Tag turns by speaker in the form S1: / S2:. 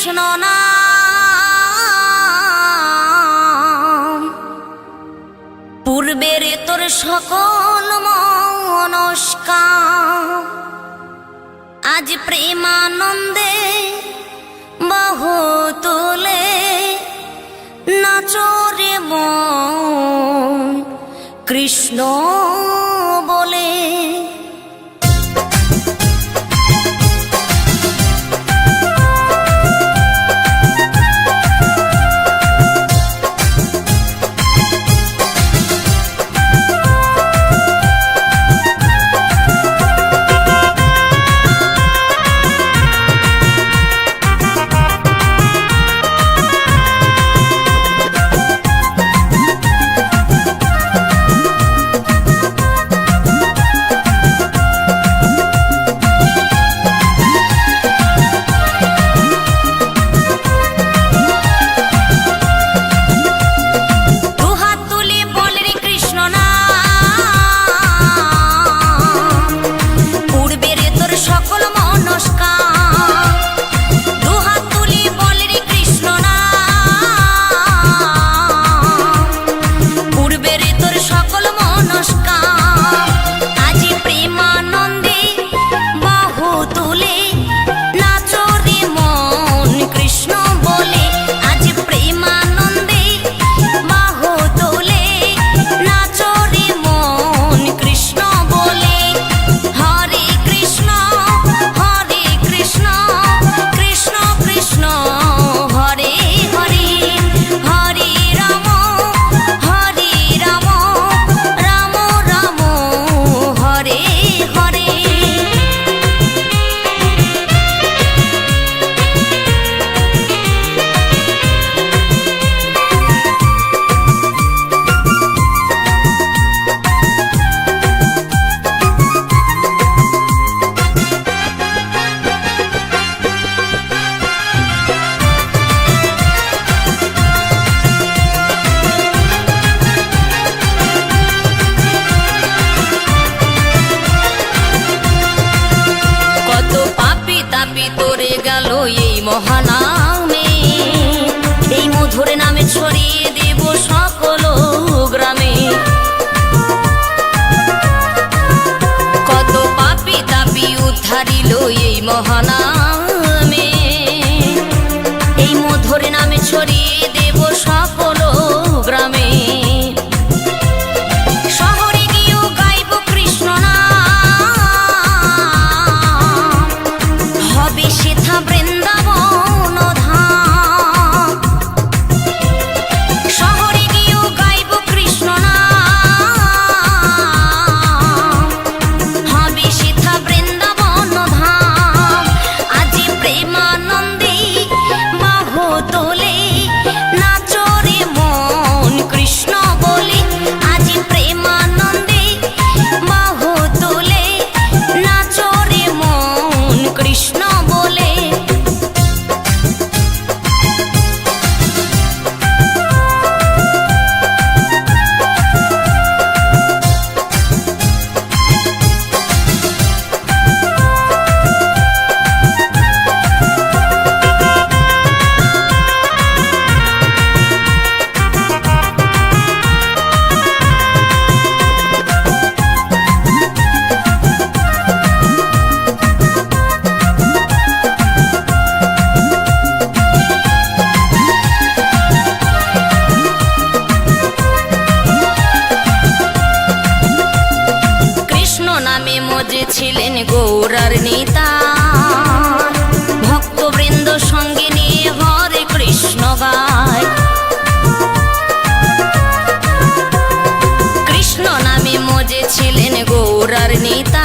S1: কৃষ্ণ নাম, পূর্বের তোর সকল মনস্কাম, আজ প্রেমানন্দে বাহু তুলে নাচরে মন কৃষ্ণ বলে। মহানামে এই মধুর নামে ছড়িয়ে দেব সকল গ্রামে। কত পাপী তাপী উদ্ধারিল এই মহানামে, এই মধুর নামে ছড়িয়ে দেব সকল গ্রামে। শহরে গিয়েও গাইব কৃষ্ণ নাম, হবে সেথা বৃন্দাবন ধাম। শহরে গিয়েও গাইব কৃষ্ণ নাম, হবে সেথা বৃন্দাবন ধাম। আজ প্রেমানন্দে বাহু তোলে নাচরে মন কৃষ্ণ বলে। আজ প্রেমানন্দে বাহু তোলে নাচরে মন কৃষ্ণ বলে। ছিলেন গৌরার নেতা, ভক্তবৃন্দ সঙ্গে নিয়ে হরে কৃষ্ণ গায়। কৃষ্ণ নামে মজে ছিলেন গৌরার নেতা,